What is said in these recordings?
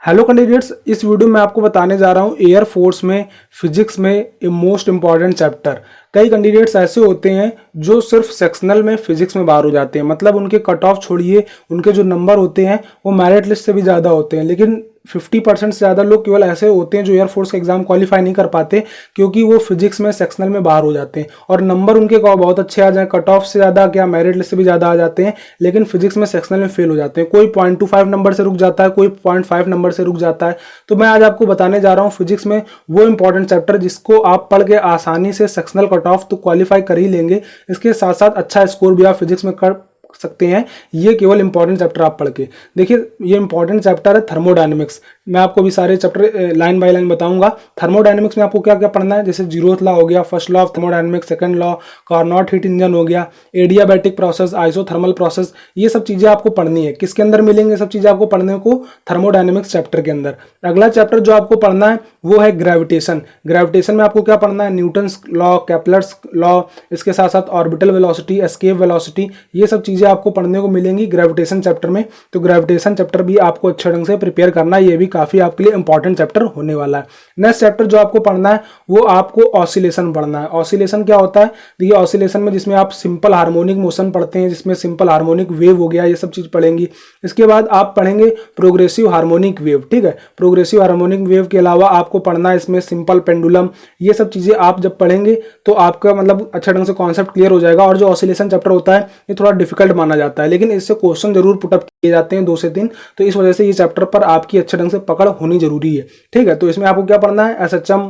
Hello candidates, इस video में आपको बताने जा रहा हूँ एयर फोर्स में फिजिक्स में ए मोस्ट इंपॉर्टेंट चैप्टर। कई कैंडिडेट्स ऐसे होते हैं जो सिर्फ सेक्शनल में फिजिक्स में बाहर हो जाते हैं, मतलब उनके कट ऑफ छोड़िए, उनके जो नंबर होते हैं वो मेरिट लिस्ट से भी ज़्यादा होते हैं, लेकिन 50% से ज़्यादा लोग केवल ऐसे होते हैं जो एयरफोर्स का एग्जाम क्वालिफाई नहीं कर पाते क्योंकि वो फिजिक्स में सेक्शनल में बाहर हो जाते हैं और नंबर उनके बहुत अच्छे आ जाए, कट ऑफ से ज़्यादा क्या मेरिट लिस्ट से भी ज़्यादा आ जाते हैं, लेकिन फिजिक्स में सेक्शनल में फेल हो जाते हैं। कोई 0.25 नंबर से रुक जाता है, कोई 0.5 नंबर से रुक जाता है। तो मैं आज आपको बताने जा रहा हूँ फिजिक्स में वो इंपॉर्टेंट चैप्टर जिसको आप पढ़ के आसानी से सेक्शनल कट ऑफ तो क्वालिफाई कर ही लेंगे, इसके साथ साथ अच्छा स्कोर भी आप फिजिक्स में कर सकते हैं। ये केवल इंपॉर्टेंट चैप्टर आप पढ़ के देखिए, ये इंपॉर्टेंट चैप्टर है थर्मोडायनेमिक्स। मैं आपको भी सारे चैप्टर लाइन बाय लाइन बताऊंगा। थर्मोडायनेमिक्स में आपको क्या क्या पढ़ना है, जैसे जीरोथ लॉ हो गया, first law of thermodynamics, second law, Carnot heat engine हो गया, एडियाबैटिक प्रोसेस, आइसोथर्मल प्रोसेस, ये सब चीजें आपको पढ़नी है। किसके अंदर मिलेंगे सब चीजें आपको पढ़ने को? थर्मोडायनेमिक्स चैप्टर के अंदर। अगला चैप्टर जो आपको पढ़ना है वो है ग्रेविटेशन। ग्रेविटेशन में आपको क्या पढ़ना है? न्यूटन्स लॉ, केपलर्स लॉ, इसके साथ साथ ऑर्बिटल वेलोसिटी, एस्केप वेलोसिटी, ये सब चीजें आपको पढ़ने को मिलेंगी ग्रेविटेशन चैप्टर में। तो ग्रेविटेशन चैप्टर भी आपको अच्छे ढंग से प्रिपेयर करना है, ये भी काफी आपके लिए इंपॉर्टेंट चैप्टर होने वाला है। नेक्स्ट चैप्टर जो आपको पढ़ना है वो आपको ऑसिलेशन पढ़ना है। ऑसिलेशन क्या होता है? देखिए, ऑसिलेशन में जिसमें आप सिंपल हार्मोनिक मोशन पढ़ते हैं, जिसमें सिंपल हार्मोनिक वेव हो गया, ये सब चीज पढ़ेंगी। इसके बाद आप पढ़ेंगे प्रोग्रेसिव हार्मोनिक वेव। ठीक है, प्रोग्रेसिव हार्मोनिक वेव के अलावा आपको पढ़ना है इसमें सिंपल पेंडुलम। ये सब चीजें आप जब पढ़ेंगे तो आपका मतलब अच्छा ढंग से कॉन्सेप्ट क्लियर हो जाएगा। और जो ऑसिलेशन चैप्टर होता है ये थोड़ा डिफिकल्ट माना जाता है, लेकिन इससे क्वेश्चन जरूर पुटअप किए जाते हैं 2 से 3, तो इस वजह से ये चैप्टर पर आपकी अच्छे ढंग से पकड़ होनी जरूरी है। ठीक है, तो इसमें आपको क्या पढ़ना है? एसएचएम,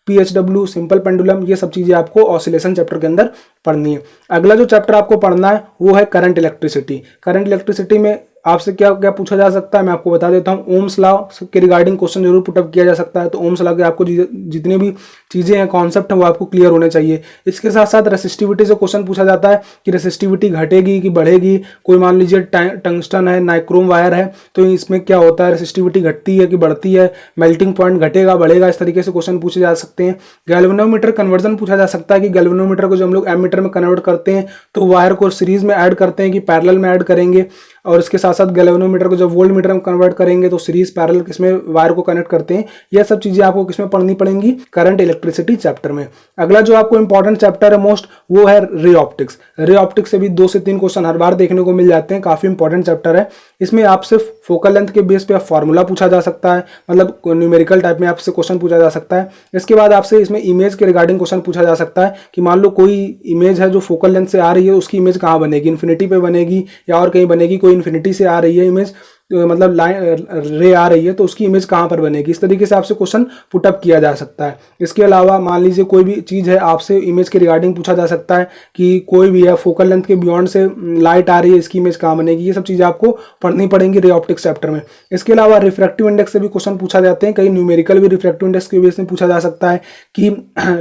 पीएचडब्ल्यू, सिंपल पेंडुलम, ये सब चीजें आपको ऑसिलेशन चैप्टर के अंदर पढ़नी है। अगला जो चैप्टर आपको पढ़ना है वो है करंट इलेक्ट्रिसिटी। करंट इलेक्ट्रिसिटी में आपसे क्या क्या पूछा जा सकता है मैं आपको बता देता हूँ। ओम्स लॉ के रिगार्डिंग क्वेश्चन जरूर पुटअप किया जा सकता है, तो ओम्स लॉ के आपको जितने भी चीजें हैं, कॉन्सेप्ट है, वो आपको क्लियर होने चाहिए। इसके साथ साथ रेसिस्टिविटी से क्वेश्चन पूछा जाता है कि रेसिस्टिविटी घटेगी कि बढ़ेगी। कोई मान लीजिए टंगस्टन है, नाइक्रोम वायर है, तो इसमें क्या होता है, रेसिस्टिविटी घटती है कि बढ़ती है, मेल्टिंग पॉइंट घटेगा बढ़ेगा, इस तरीके से क्वेश्चन पूछे जा सकते हैं। गैल्वेनोमीटर कन्वर्जन पूछा जा सकता है कि गैल्वेनोमीटर को जब हम लोग एमीटर में कन्वर्ट करते हैं तो वायर को सीरीज में ऐड करते हैं कि पैरेलल में ऐड करेंगे, और इसके साथ साथ गैल्वेनोमीटर को जब वोल्ट मीटर में कन्वर्ट करेंगे तो सीरीज पैरेलल किसमें वायर को कनेक्ट करते हैं। यह सब चीजें आपको किसमें पढ़नी पड़ेंगी? करंट इलेक्ट्रिसिटी चैप्टर में। अगला जो आपको इंपॉर्टेंट चैप्टर है मोस्ट, वो है रे ऑप्टिक्स। रे ऑप्टिक्स से भी 2 से 3 क्वेश्चन हर बार देखने को मिल जाते हैं, काफी इंपॉर्टेंट चैप्टर है। इसमें आपसे फोकल लेंथ के बेस पे फॉर्मूला पूछा जा सकता है, मतलब न्यूमेरिकल टाइप में आपसे क्वेश्चन पूछा जा सकता है। इसके बाद आपसे इसमें इमेज के रिगार्डिंग क्वेश्चन पूछा जा सकता है कि मान लो कोई इमेज है जो फोकल लेंथ से आ रही है, उसकी इमेज कहाँ बनेगी? इन्फिनिटी पे बनेगी या और कहीं बनेगी? कोई इन्फिनिटी से आ रही है इमेज, मतलब लाइन रे आ रही है, तो उसकी इमेज कहाँ पर बनेगी? इस तरीके से आपसे क्वेश्चन पुटअप किया जा सकता है। इसके अलावा मान लीजिए कोई भी चीज है, आपसे इमेज के रिगार्डिंग पूछा जा सकता है कि कोई भी है फोकल लेंथ के बियॉन्ड से लाइट आ रही है, इसकी इमेज कहाँ बनेगी? ये सब चीजें आपको पढ़नी पड़ेंगी रे ऑप्टिक्स चैप्टर में। इसके अलावा रिफ्रैक्टिव इंडेक्स से भी क्वेश्चन पूछा जाते हैं, कई न्यूमेरिकल भी रिफ्रैक्टिव इंडेक्स के बेस में पूछा जा सकता है कि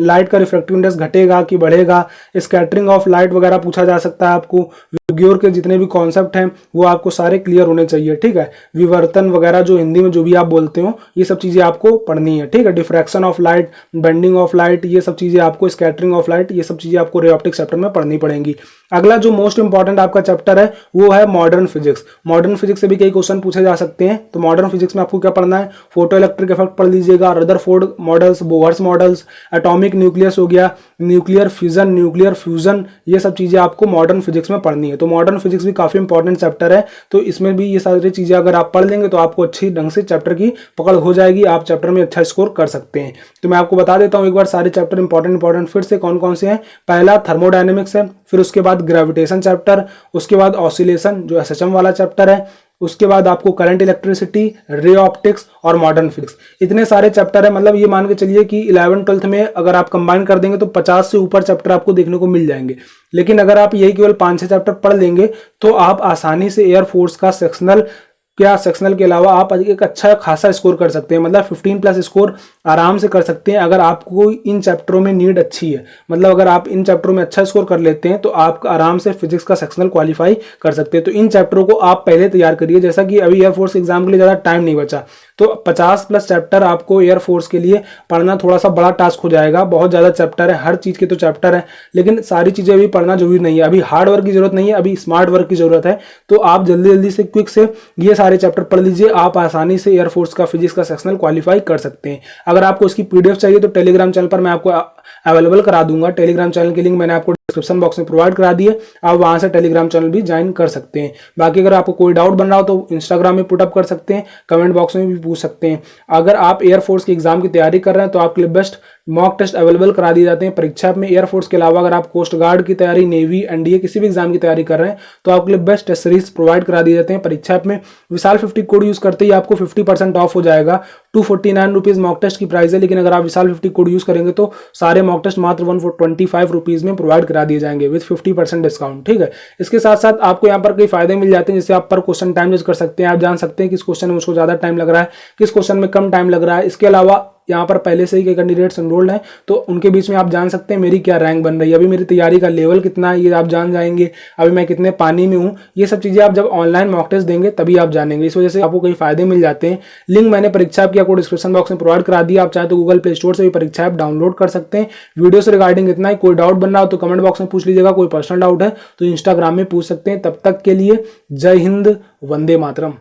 लाइट का रिफ्रैक्टिव इंडेक्स घटेगा कि बढ़ेगा। स्कैटरिंग ऑफ लाइट वगैरह पूछा जा सकता है आपको। विग्योर के जितने भी कॉन्सेप्ट हैं वो आपको सारे क्लियर होने चाहिए। ठीक है, विवर्तन वगैरह जो हिंदी में जो भी आप बोलते हो, ये सब चीजें आपको पढ़नी है। ठीक है, diffraction of light, bending of light, ये सब चीजें आपको, स्कैटरिंग ऑफ लाइट, ये सब चीजें आपको रे ऑप्टिक्स चैप्टर में पढ़नी पड़ेंगी। अगला जो मोस्ट इंपॉर्टेंट आपका चैप्टर है वो है मॉडर्न फिजिक्स। मॉडर्न फिजिक्स से भी कई क्वेश्चन पूछे जा सकते हैं, तो मॉडर्न फिजिक्स में आपको क्या पढ़ना है? फोटो इलेक्ट्रिक इफेक्ट पढ़ लीजिएगा, Rutherford models, Bohr's models, atomic nucleus हो गया, न्यूक्लियर फिजन, न्यूक्लियर फ्यूजन, ये सब चीजें आपको मॉडर्न फिजिक्स में पढ़नी है। तो मॉडर्न फिजिक्स भी काफी इंपॉर्टेंट चैप्टर है, तो इसमें भी ये सारी चीजें अगर आप पढ़ लेंगे तो आपको अच्छी ढंग से चैप्टर की पकड़ हो जाएगी, आप चैप्टर में अच्छा स्कोर कर सकते हैं। तो मैं आपको बता देता हूं एक बार सारे चैप्टर इंपॉर्टेंट फिर से कौन कौन से हैं। पहला थर्मोडायनेमिक्स है, फिर उसके बाद ग्रेविटेशन चैप्टर, उसके बाद ऑसिलेशन जो एसएचएम वाला चैप्टर है, उसके बाद आपको करंट इलेक्ट्रिसिटी, रे ऑप्टिक्स और मॉडर्न फिजिक्स। इतने सारे चैप्टर है, मतलब ये मान के चलिए कि 11th 12th में अगर आप कंबाइन कर देंगे तो 50 से ऊपर चैप्टर आपको देखने को मिल जाएंगे। लेकिन अगर आप यही केवल 5-6 चैप्टर पढ़ लेंगे तो आप आसानी से एयरफोर्स का सेक्शनल के अलावा आप एक अच्छा खासा स्कोर कर सकते हैं, मतलब 15+ स्कोर आराम से कर सकते हैं अगर आपको इन चैप्टरों में नीड अच्छी है। मतलब अगर आप इन चैप्टरों में अच्छा स्कोर कर लेते हैं तो आप आराम से फिजिक्स का सेक्शनल क्वालिफाई कर सकते हैं। तो इन चैप्टरों को आप पहले तैयार करिए, जैसा कि अभी एयरफोर्स एग्जाम के लिए ज़्यादा टाइम नहीं बचा, तो 50+ चैप्टर आपको एयरफोर्स के लिए पढ़ना थोड़ा सा बड़ा टास्क हो जाएगा। बहुत ज़्यादा चैप्टर है, हर चीज़ के तो चैप्टर है, लेकिन सारी चीज़ें अभी पढ़ना जरूरी नहीं है। अभी हार्ड वर्क की जरूरत नहीं है, अभी स्मार्ट वर्क की जरूरत है। तो आप जल्दी जल्दी से क्विक से ये सारी सारे चैप्टर पढ़ लीजिए, आप आसानी से एयरफोर्स का फिजिक्स का सेक्शनल क्वालिफाई कर सकते हैं। अगर आपको इसकी पीडीएफ चाहिए तो टेलीग्राम चैनल पर मैं आपको अवेलेबल करा दूंगा। टेलीग्राम चैनल की लिंक मैंने आपको डिस्क्रिप्शन बॉक्स में प्रोवाइड करा दी है, आप वहां से टेलीग्राम चैनल भी ज्वाइन कर सकते हैं। बाकी अगर आपको कोई डाउट बन रहा हो तो इंस्टाग्राम में पुटअप कर सकते हैं, कमेंट बॉक्स में भी पूछ सकते हैं। अगर आप एयरफोर्स के एग्जाम की तैयारी कर रहे हैं तो आपके लिए बेस्ट मॉक टेस्ट अवेलेबल करा दिए जाते हैं परीक्षा में। एयरफोर्स के अलावा अगर आप कोस्ट गार्ड की तैयारी, नेवी, एनडीए किसी भी एग्जाम की तैयारी कर रहे हैं तो आपके लिए बेस्ट टेस्ट सीरीज प्रोवाइड करा दिए जाते हैं परीक्षा में। विशाल 50 कोड यूज करते ही आपको 50% ऑफ हो जाएगा। 249 रुपीज मॉक टेस्ट की प्राइस है, लेकिन अगर आप विशाल 50 कोड यूज करेंगे तो सारे मॉक टेस्ट मात्र 125 रुपीज में प्रोवाइड करा दिए जाएंगे विद 50% डिस्काउंट। ठीक है, इसके साथ साथ आपको यहाँ पर कई फायदे मिल जाते हैं, जैसे आप पर क्वेश्चन टाइम जज कर सकते हैं, आप जान सकते हैं किस क्वेश्चन में मुझको ज्यादा टाइम लग रहा है, किस क्वेश्चन में कम टाइम लग रहा है। इसके अलावा यहाँ पर पहले से ही कई कैंडिडेट्स एनरोल्ड हैं तो उनके बीच में आप जान सकते हैं मेरी क्या रैंक बन रही है, अभी मेरी तैयारी का लेवल कितना है ये आप जान जाएंगे, अभी मैं कितने पानी में हूँ। ये सब चीजें आप जब ऑनलाइन मॉक टेस्ट देंगे तभी आप जानेंगे। इस वजह से आपको कई फायदे मिल जाते हैं। लिंक मैंने परीक्षा ऐप की आपको डिस्क्रिप्शन बॉक्स में प्रोवाइड करा दिया, आप चाहे तो गूगल प्ले स्टोर से भी परीक्षा ऐप डाउनलोड कर सकते हैं। वीडियो से रिगार्डिंग इतना ही, कोई डाउट बन रहा हो तो कमेंट बॉक्स में पूछ लीजिएगा, कोई पर्सनल डाउट है तो इंस्टाग्राम में पूछ सकते हैं। तब तक के लिए जय Hind, Vande Mataram.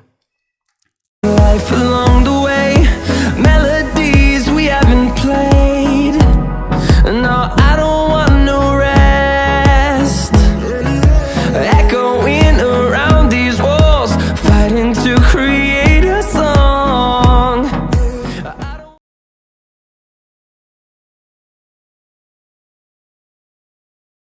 Life along the way, melodies we haven't played. No, I don't want no rest. Echoing around these walls, fighting to create.